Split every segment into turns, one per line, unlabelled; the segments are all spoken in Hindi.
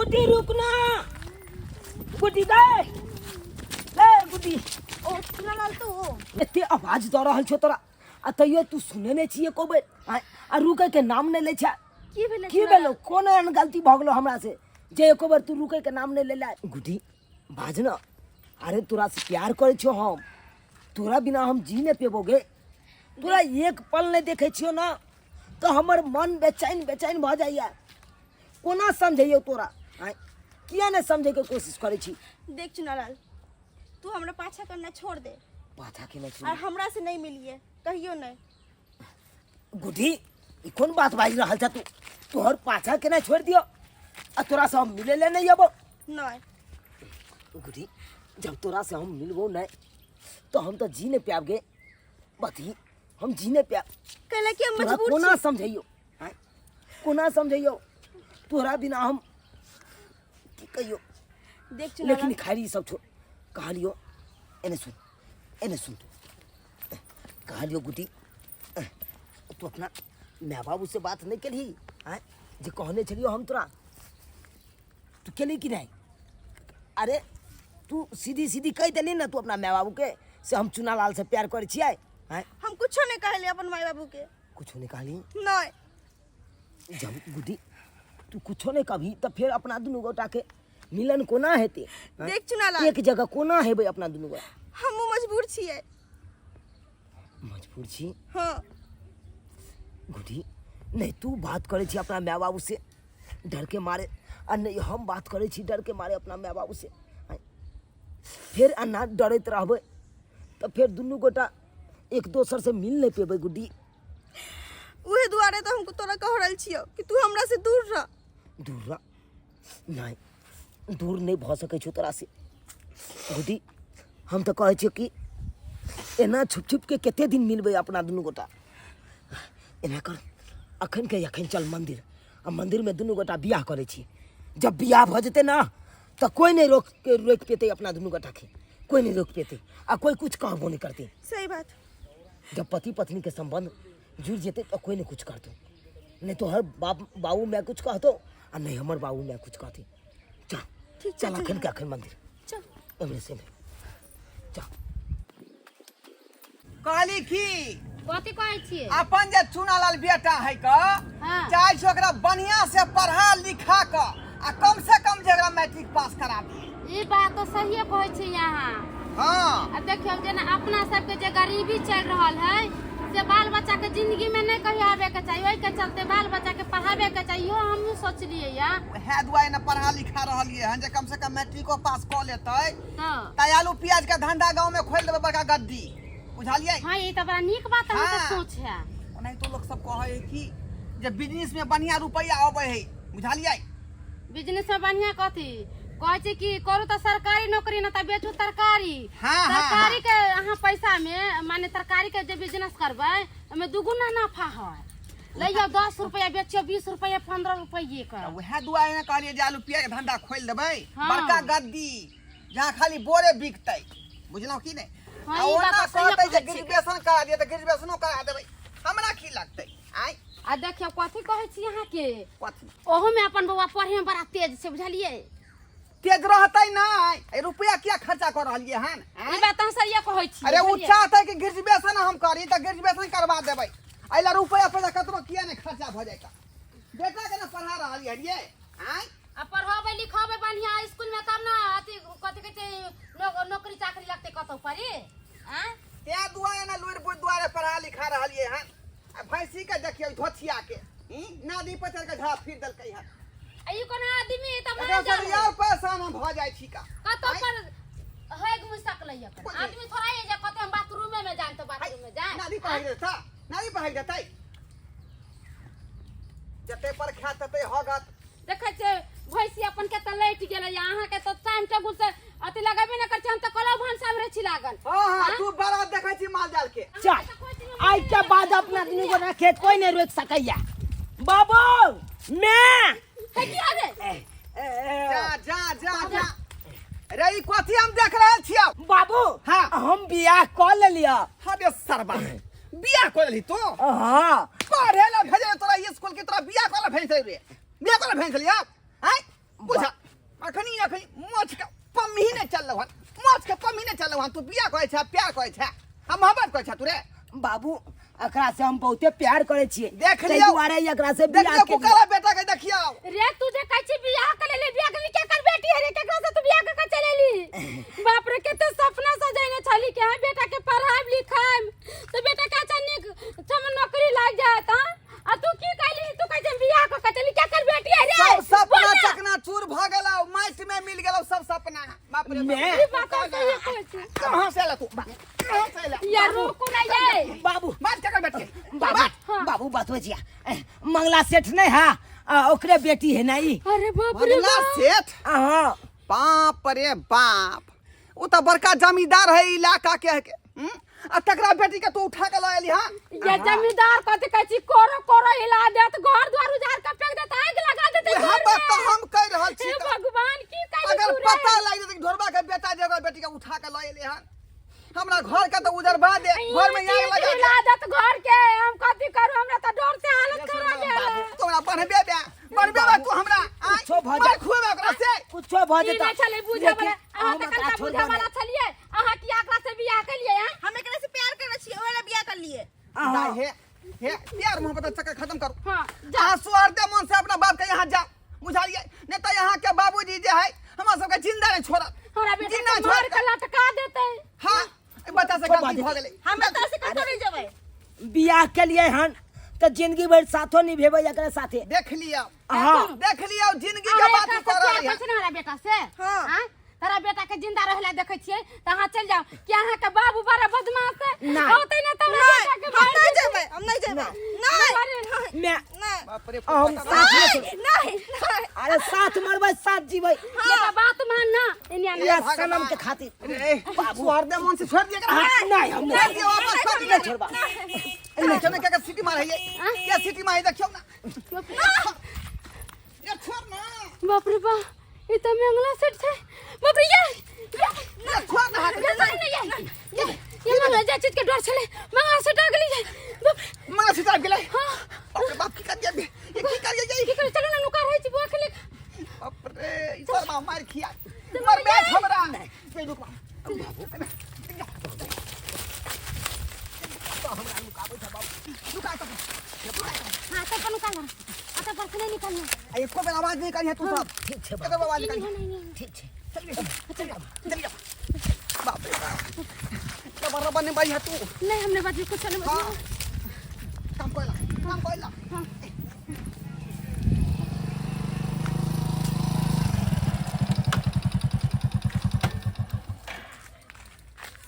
गुड्डी रुकना, गुड्डी दे, ले गुड्डी।
ओ सुनालाल तो
एते आवाज दऽ रहल छौ तोरा, आ तैयो तू सुने नहि छियै को बेर, आ रुकै के नाम नहि लै छै। की भेलो, कोन एहन गलती भऽ गेलो हमरा से जे एको बेर तू रुकै के नाम नहीं ले ले। गुड्डी बाज ना, अरे तोरा से प्यार करे छो हम, तोरा बिना हम जी नहीं पेबोगे। तोरा एक पल नहीं देखे छियो ना तो हमर मन बेचैन बेचैन भ जाइए। कोना समझियो तोरा, किया नहीं समझे के कोशिश करे छी।
देख चुनालाल, तू हमरा पाछा करना छोड़ दे।
पाछा के नहीं
और हमरा से नहीं मिलिए कहियो नहीं।
गुड्डी ई कोन बात बाज रहल छ तू, तोहर पाछा के नहीं छोड़ दियो आ तोरा से हम मिले ले नहीं अबो।
नहीं
गुड्डी जब तोरा से हम मिलबो नहीं तो हम तो जी नहीं पाबगे। बती हम जी नहीं पाब,
कहले कि हम मजबूर
कोना समझियो, कोना समझियो तोरा बिना हम की कहियो।
देख चुनालाल,
लेकिन खाली सब छोड़, कहालियो एने सुन, एने सुन तू कहालियो गुड्डी, तू अपना माँ बाबू से बात नहीं करी जो कहने चलियो हम तोरा, तू केली कि नहीं। अरे तू सीधी सीधी कह दिली ना तू अपना माँ बाबू के से हम चुनालाल से प्यार करे छियै।
हम कुछो नहीं कहले अपन माई बाबू के।
कुछो नहीं कहली
नहीं।
जब गुड्डी तू कुछो नहीं कभी तो फिर अपना दुनू गोटा के मिलन कोना हेते।
देख चुनालाल,
एक जगह कोना हेबे अपना दुनू गोटा।
हम मजबूर छियै।
मजबूर छी।
हाँ
गुड्डी नहीं तू बात करे छी अपना माँ बाबू से डर के मारे, और नहीं हम बात करे छी डर के मारे अपना माँ बाबू से। फिर अन्ना डरते रहबे तो फिर दुनू गोटा एक दोसर से मिल नहीं पेबे। गुड्डी
उहे दुआरे तो हमको तोरा कह रहल छियो कि तू हमरा से दूर रह।
दूर रह, नहीं दूर नहीं भ सकै छौ तोरा से। गुड्डी हम तो कहे छियो कि एना छुप छुप के केते दिन मिलबे अपना दुनू गोटा। एना कर अखन के अखन चल मंदिर, आ मंदिर में दुनू गोटा बियाह करे छी। जब बियाह भ जेते ना तो कोई नहीं रोक पेते अपना दुनू गोटा के, कोई नहीं रोक पेते आ कोई कुछ कहबो नहीं करते।
सही बात।
जब पति पत्नी के संबंध जुड़ जेते तो कोई नहीं कुछ करते, नहीं तो हर बाबू मैं कुछ कहतो और नहीं हमार बाबू मैं कुछ कहते। चल चल अखन के अखन मंदिर
चल
एमरे से चल।
कहली की
कथी कहै छियै?
अपन जे चुनालाल बेटा है का
हाँ।
चाहे छो ओकरा बढ़िया से पढ़ा लिखा का आ कम से कम जे ओकरा मैट्रिक पास करा दी।
ई बात तो सहिए कहै छी यहाँ।
हाँ
अब देखियो जेना अपना सबके जे गरीबी चल रहल है से बाल बच्चा के जिंदगी में नहीं कहियो आवे के चाहिए, ओहि के चलते बाल बच्चा के पढ़ावे के चाहिए। हम सोचलिए या
है दुआई न पढ़ा लिखा रहलिए हन जे कम से कम मैट्रिको पास क लेतै।
हां
त आलू प्याज के धंधा गांव में खोल देबे बड़का गद्दी, बुझलिए।
हां ई तो बड़ा नीक बात है।
हाँ।
तो सोच है
ओनाही तो लोग सब कहे है कि जे बिजनेस में बढ़िया रुपया आवे है, बुझलिए।
बिजनेस में बढ़िया कथी कहै छै कि करू तो सरकारी नौकरी न त बेचू तरकारी।
हाँ,
तरकारी के अहाँ पैसा में माने तरकारी के जे बिजनेस करबै ओमे दुगुना नफा है। लइयो 10 रुपया बेचियो 20 रुपया 15 रुपये का।
वह दुआई में कहलिए जे आलू प्याज के धंधा खोल देबै।
हाँ।
बड़का गद्दी जहाँ खाली बोरे बिकतै, बुझलौ कि नहीं।
हाँ,
आ
ई
ओना
बात सही
कहतै जे
कहै छी।
ग्रेजुएशन करा दिए त ग्रेजुएशनो करा देबै, हमरा की लगतै। आइ
आ देखियो कथी कहै छी यहाँ के
कथी
ओहो में अपन बउआ पढ़े में बड़ा तेज से, बुझलिए।
तेज रहतै नहीं, ए रुपया क्या खर्चा कर रहलिए हन।
ई बात हम सही कहै छी।
अरे उ चाहतै कि ग्रेजुएशन हम करी त ग्रेजुएशन करवा देबै। एला रुपया पैसा कतनो किया नहीं खर्चा भ जाएगा। बेटा के ना पढ़ा रहलिए रे। आइ
आ पढ़ाबे लिखाबे बढ़िया स्कूल में तब ना अथी कथी कहै छै नौकरी चाकरी लगते कतौ परी। हां
ते दुआरे ना लुइर बुइ दुआरे पढ़ा लिखा रहलिए हन। आ भैंसी के देखियो धोथिया के नादी पचर के झा फिर देलकै हन।
ई कोना आदमी त
एकरा
मर
से
जाए
यार परेशान हम भ जाय छी का।
कतौ पर हैग मुसकलै अपन आदमी थोड़ा ये जे कते हम बाथरूम में जान तो बाथरूम में जाए।
नादी पढ़ाई देता, नादी पढ़ाई देतै। जते पर खा तते होगत।
देखै छै भैंसी अपन के त लैट गेलै, अहाँ के त टाइम टेबुल से अथी लगाबे न कर छै। हम त कलौ भनसा में छी लागल।
हां तू बड़ा देखै छी माल जाल के।
चल आज के बाद अपना दुनू गोटा खेत कोई नहीं रोक सकैया। बाबू मैं
है की आरे
जा जा जा जा रे ई कथी हम देख रहल छियै।
बाबू
हाँ।
हम बियाह कर लेलिया।
हबे सरबा बियाह कर ली तो
हाँ
पढ़े ला भेजे तोरा स्कूल के तोरा बियाह कर ला भेज रे। बियाह कर ला भेज लिया। हैं बुझा अखनी अखनी माछ के पम्मी ही नहीं चल रहा माछ के पम्मी नहीं चल रहा तू बिया कहै छै प्यार कहै छै हम मोहब्बत कहै छै तू रे
बाबू एकरा से हम बहुते प्यार करे छिए
देख
ताहि
लियो
दुआरे एकरा से
देख
बियाह
लियो
के
कुकरा बेटा के देखियो
रे तुझे कैसे बियाह कर ले बियाह के क्या कर बेटी है रे केकरा से तू बियाह के चलेली बाप रे केते सपना सजाइने छली के हां बेटा के पढ़ाई लिखाई तो बेटा का अच्छा निक नौकरी लाग जात हां आ तू की कहली तू कैसे बियाह के चली क्या कर बेटी है रे
सब सपना चकना चूर भ गेलौ माटि में मिल गेलौ सब सपना बाप रे
मैं-
ई बात सही कहै छी
कहां से आला तू कहां से आला
यार रुको ना ये
बाबू
बात कर बेटे
बाबू बाबू बात हो जिया मंगला सेठ नहीं है ओकरे बेटी है नहीं
अरे बाप रे
बदला सेठ
हां
बाप रे बाप वो तो बड़का जमींदार है इलाका के आ तकरा बेटी के तू उठा के लायली हां
ये जमींदार कहते कहची कोरो कोरो हिला देत घर द्वार उजाड़ के फेंक देत आग लगा देत
यहां बात तो हम कह रहल छी
हे भगवान की कहली
अगर
तू रे
पता लग जेतै ढोरबा के बेटा जगह बेटी के उठा के लायली हां हमरा घर के तो उजरबा दे घर में आग लगा
हिला देत घर के हम कथी करू हमरा त डर से हालत खराब है
तोरा बनबे तू हमरा
कुछो भ
मार खुएबे ओकरा से
कुछो भ
ई
जेता
नहीं चले बुझे वाला अहाँ त कलका बुझे वाला छलिए अहाँ की आकरा से बियाह के लिए हैं
हम एकरा से प्यार करे छिए ओला बियाह कर लिए
नहीं हे प्यार मोहब्बत चक्कर खत्म करो
हां
जा स्वार्थ मन से अपना बाप के यहाँ जा बुझालिए नहीं तो यहाँ के बाबूजी जे है हमरा सबके जिंदा नहीं छोड़ा
हमरा बेटा
जिंदा
के
छोड़
मार के लटका देते
हाँ बच्चा से गलती भ गेलै
हम तो से कतौ नहीं जेबै
बियाह के लिए हन तो जिंदगी भर साथो निभेबै एकरे साथे
देख लिया
हां
देख लिया जिंदगी के बात कर रहा है
हमरा बेटा से
हाँ।
हां तारा बेटा के जिंदा रहला देखै छियै त अहाँ चल जाओ कि अहाँ के बाबू बड़ा बदमाश है
नहीं।
होतै न तारा बेटा के
हम नहीं जेबै हम नहीं जेबै नहीं
मैं
नहीं
बाप रे
हम साथ में छोड़-
नहीं
अरे साथ मरबै साथ जीबै
ये तो बात मान ना इन्या
ये सनम के खातिर
ए स्वार्थ मन से छोड़ दिया कर
नहीं हम
छोड़ दिया वापस कर दिया
छोड़बा
देखियो ना क्या सिटी मार है क्या सिटी मार देखियो ना ये छोड़ ना
बाप रे बाप ई त मंगला सेट छै बाप रे
ये छोड़ ना
ये मंगला जा चीज के डर छले मंगला सेट आ गेली बाप रे
मगर से जाब गेलै
हां
बाप रे बाप की कर दिया ये की कर गई
की करे चलो ना नुका रहै छी बुआ खेले
बाप रे इधर मार खिया मर बैठ हमरा पे रुक
हां तो कनु काला आता पर से नहीं निकलना
एको बेर आवाज नहीं करी है तू सब
ठीक छै
एको बेर आवाज नहीं
नहीं
करी
नहीं
ठीक छै
चल जा बाप रे बाप तो बराबर नहीं भाई है तू
नहीं हमने बात कुछ चले
हां काम कोइला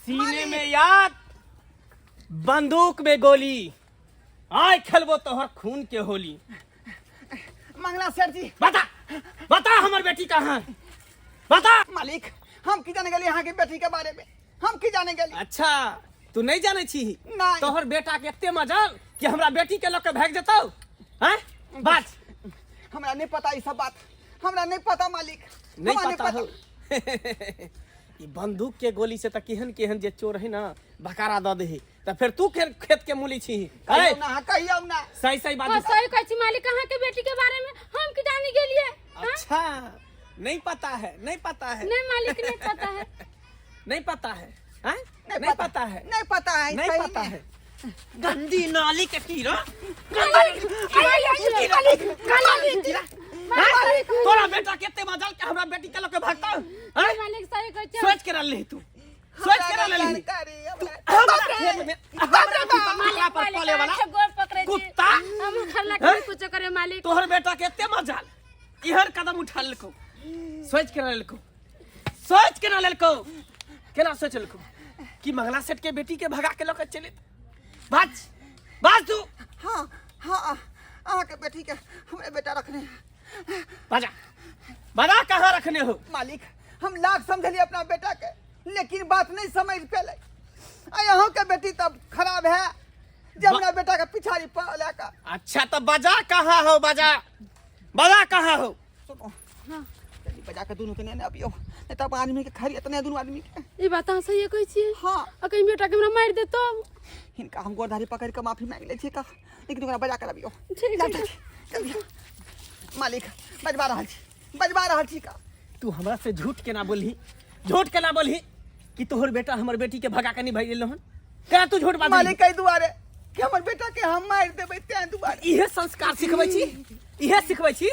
सीने में याद बंदूक में गोली आय खेलबो तोहर खून के होली
मंगला सेठ जी
बता बता हमर बेटी कहाँ है? बता
मालिक हम की जाने गली यहाँ की बेटी के बारे में हम की जाने गली
अच्छा तू नहीं जाने छी
नहीं।
तोहर बेटा के एते मजल कि हमरा बेटी के लोग के भाग जतौ हैं बात
हमरा नहीं पता ये सब बात हमरा नहीं पता मालिक
नहीं
हमरा
पता हो ई बंदूक के गोली से त केहन केहन जे चोर है ना बकारा द दे त फिर तू खेत के मूली छी
कहियो ना
सही सही बात
हां
बता।
सही कहै छी मालिक कहाँ के बेटी के बारे में हम की जाने गेलिए
अच्छा नहीं पता है नहीं पता है
नहीं मालिक नहीं पता है
नहीं पता है हैं? नहीं पता है
नहीं पता है
नहीं
सही
पता
में।
है गंदी नाली के कीड़ा तोरा बेटा केते मजाल के हमरा बेटी के लोग के भागता हैं?
मालिक सही कहै छी
सोच के रह तू सोच के रह ली हमरा पर पले वाला
गोर पकड़े छी
कुत्ता
हम खरला के कुछ करे मालिक
तोहर बेटा केते मजाल इहर कदम उठा लेको सोच के रह लेको सोच के न लेको केना सोच लेको कि मंगला सेठ के बेटी के भगा के लोग चले बाज तू
हाँ हाँ अहाँ के बेटी के हमरे बेटा रखने हैं।
बाजा कहाँ रखने हो
मालिक हम लाख समझलिए अपना बेटा के लेकिन बात नहीं समझ पेले यहाँ के बेटी तब खराब है जब अपना बेटा के पिछाड़ी पड़ा का
अच्छा तो बाजा कहाँ हो बाजा कहाँ हो
सुनो जल्दी बजा के दोनों के ने अबियो नहीं तब आदमी के खरी इतने दोनों आदमी के
ई बात अहाँ सही कहै छी
हाँ
आ कहीं बेटा के हमरा मार दे तो
इनका हम गोरधारी पकड़ के माफी मांग ले छी का लेकिन ओकरा बजा कर अबियो
ठीक है
जल्दी मालिक बजवा रहा छी बजवा रहा छी का
तू हमरा से झूठ के ना बोलही कि तोहर बेटा हमर बेटी के भगा के नहीं भेजल हन। क्या तू झूठ बात
मालिक कई दुआरे कि हमर बेटा के हम मार देबै ते दुआरे।
इहे संस्कार सिखबै छी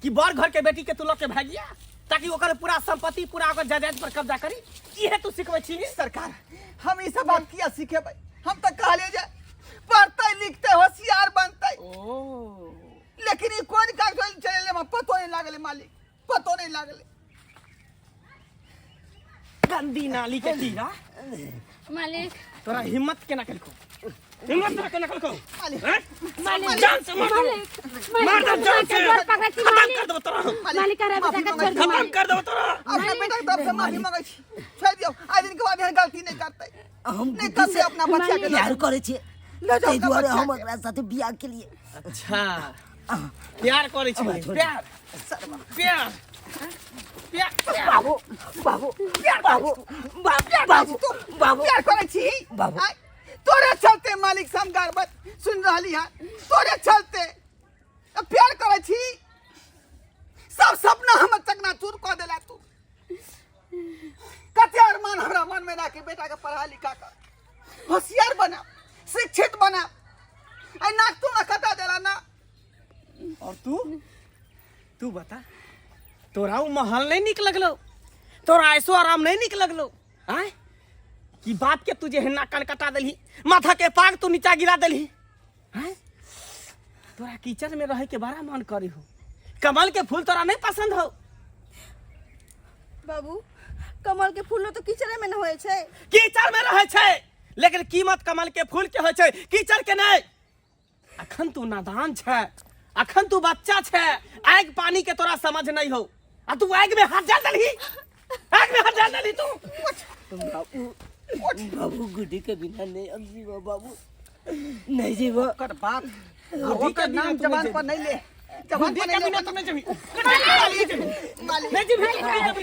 कि बड़ घर के बेटी के तू लोग के भागिया ताकि ओकर पूरा संपत्ति पूरा ओकर जायदाद पर कब्जा करी। इहे तू सिखबै छी।
सरकार हम ई सब बात किया सिखेबै? हम तो कहले जे पढ़ते लिखते होशियार बनते, लेकिन ई कोन कागज चले में पतो नहीं लागले मालिक, पतो नहीं लागले।
गंदी नाली के कीड़ा
मालिक
तोरा हिम्मत केना कलको? हिम्मत केना कलको?
मालिक
मालिक
जान से मार दो। मार दो जान से।
पकड़ती
खत्म
मालिक
कर दो तोरा।
मालिक अरे बेटा का छोड़ दो
खत्म
मालिक।
कर दो तोरा।
अपने बेटा के तरफ से माफी मांगे छी, छोड़ दियो। आज दिन के बाद एहन गलती नहीं करते।
हम
नहीं
गुड्डी से
करते अपना बच्चा के
प्यार करे छे,
ले जाओ
ताहि
अपना
दुआरे
बच्चा
हम
के।
एकरा साथे बियाह के लिए
अच्छा प्यार करे छी। प्यार प्यार
बाबू बाबू बाबू बाबू बाबू
प्यार करे छी
बाबू।
आय, तोरे चलते मालिक समगार बात सुन रहली है, तोरे चलते प्यार करे छी। सब सपना हमर चकनाचूर कऽ देला तू। कते अरमान हमरा मन में राखे बेटा के पढ़ा लिखा कर होशियार बना, शिक्षित बना। आई नाक तू ना कटा देला ना।
और तू बता तोरा उ महल नहीं निक लगलो? तोरा ऐसो आराम नहीं निक लगलो? आय कि बाप के तुझे हिन्ना कान कटा देली, माथा के पाग तू नीचा गिरा देली। आय तोरा कीचड़ में रहे के बड़ा मन करी हो। कमल के फूल तोरा नहीं पसंद हो?
बाबू कमल के फूल तो कीचड़े में न होए छे।
कीचड़ में रहे छे, लेकिन कीमत कमल के फूल के होय छे, कीचड़ के नहीं। अखन तू नादान छे, अखन तू बच्चा छे, आग पानी के तोरा समझ नहीं हो। आ तू आग में हाथ डाल देली, आग में हाथ डाल देली तू।
बाबू गुड्डी के बिना नहीं अब जीवा बाबू, नहीं जीवा।
कर बात
बुद्धि के
ओकर
बिना
नाम
तू
जबान
नहीं
पर नहीं ले, जबान
बुद्धि
पर
के
नहीं
बिना
ले।
तू नहीं जबी।
मालिक
नहीं जबी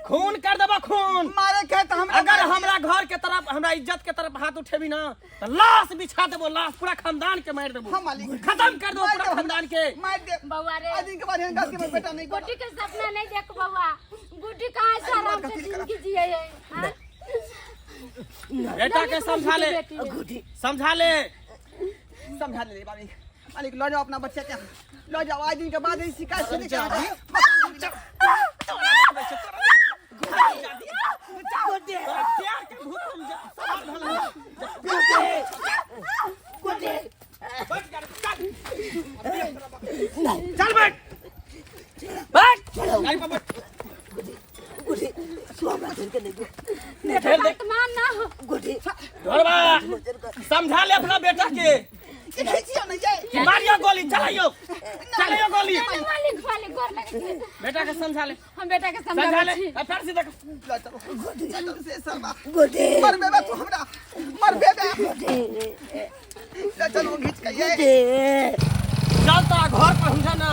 खून कर देबा खून।
मारे के तो हमरा
अगर हमरा घर के तरफ, हमरा इज्जत के तरफ हाथ उठेबी ना तो लाश बिछा देबो, लाश पूरा खानदान के मार देबो।
हाँ मालिक।
खत्म कर दो पूरा खानदान के।
मार दे।
बउआ रे
आज दिन के बाद एहन गलती में बेटा नहीं कर।
गुड्डी के सपना नहीं देख बउआ। गुड्डी कहाँ से आराम से जिंदगी जिए है हाँ?
बेटा के समझा ले, समझा ले।
समझा ले मालिक। मालिक लो जाओ अपना बच्चे के, लो जाओ। आज दिन के बाद ही शिकायत से नहीं
जा
करना।
प्यार के भूत तुम जा सवार भला चल बैठ बैठ गाड़ी पर बैठ।
गुड्डी सुहावना धर के नहीं दो।
मान ना हो
गुड्डी
ढोलबा समझा ले अपना बेटा के।
ये नहीं चाहिए नहीं चाहिए।
मारियो गोली, चलाइयो चलाइयो गोली।
मालिक मालिक गोर लगे
बेटा के समझा ले,
हम बेटा के
समझा
समझा
ले।
छी।
फिर से देख
लो चलो चलो से सरबा
गुड्डी
मर बेबे तू हमरा मर बेबे। लो चलो घिच के ये
चल तोरा घर पर हम ना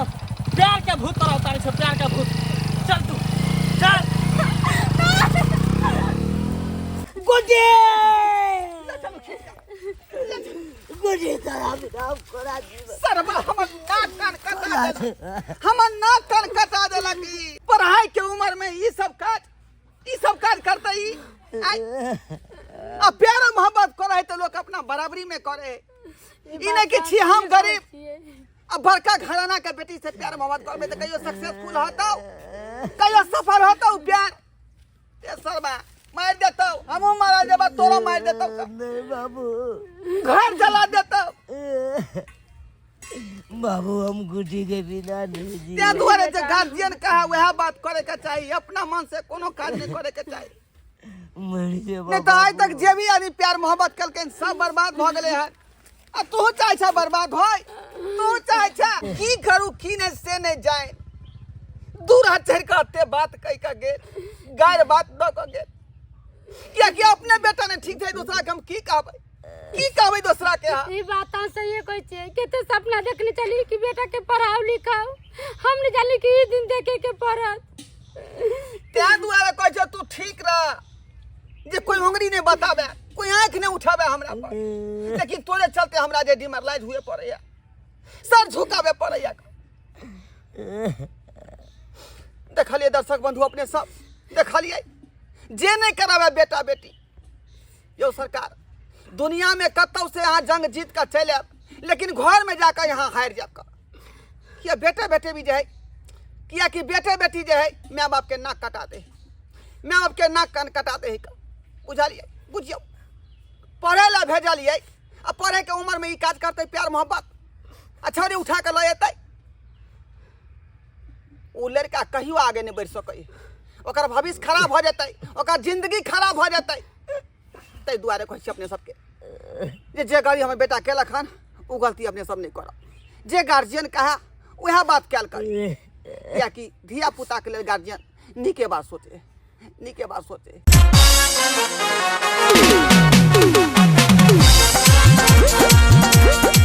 प्यार के भूत तोरा उतारे छो, प्यार के भूत। चल तू चल
गुड्डी गुड्डी तेरा बिना कोरा जीवा।
सरबा हमर नाक कान कटा देला, हमर नाक कान कटा देला की पढ़ाई के उम्र में ई सब काज करते ई। अब प्यार मोहब्बत करे तो लोग अपना बराबरी में करे। ई नहीं कि छी हम गरीब अब बड़का घराना के बेटी से प्यार मोहब्बत करबे तो कहियो सक्सेसफुल होतो, कहियो सफल होतो प्यार। ये सरबा मार देतो, हमहू मारा देबा, तोरो मार देतो,
नहीं बाबू
घर जला देतो।
बाबू हम गुड्डी के बिना नहीं जी।
ते दुआरे जे गार्जियन कहा वह बात करे के चाहिए, अपना मन से कोनो काज नहीं करे के चाहिए।
मर जे
नहीं तो आज तक जे भी आदमी प्यार मोहब्बत कलके सब बर्बाद भ गेले है। आ तू चाहे छा बर्बाद होय, तू चाहे छा की करू की ने से नहीं जाए। दूर हाथ चढ़ के ते बात कह के गेल, गायर बात द के गेल। क्या कि अपने बेटा ने ठीक है, दूसरा के हम की कहबै दूसरा के। हाँ
ये बात सही है कोई छे के तो सपना देखने चली कि बेटा के पढ़ाओ लिखाओ, हम नहीं जानी कि ई दिन देखे के पड़त।
ते दुआरे कह छ तू ठीक रह, जे कोई उंगली नहीं बतावे, कोई आंख नहीं उठावे हमरा पर। लेकिन तोरे चलते हमरा जे डिमरलाइज हुए पड़े, सर झुकावे पड़े। देखलिए दर्शक बंधु अपने सब देखलिए जे नहीं करावे बेटा बेटी यो सरकार दुनिया में कतौ से यहाँ जंग जीत कर चले लेकिन घर में जाकर यहाँ हार जाकर किया बेटे बेटे भी जो है किया कि बेटे बेटी जो है माँ बाप के नाक कटाते माँ बाप के नाक कान कटाते ही बुझलिए बुझियो पढ़े ला भेजलिए अब पढ़े के उम्र में ये काज करते प्यार मोहब्बत अच्छा रे उठा कर ले वो लड़का कहियो आगे नहीं बढ़ सकै ओकर भविष्य खराब हो जाते ओकर जिंदगी खराब हो जाते ताहि दुआरे कहै छी अपने सबके जे गलती हमर बेटा केलक हन वो गलती अपने सब नहीं करब जे गार्जियन कहा वह बात कैल कर या कि धिया पुता के लिए गार्जियन नीके बात सोचे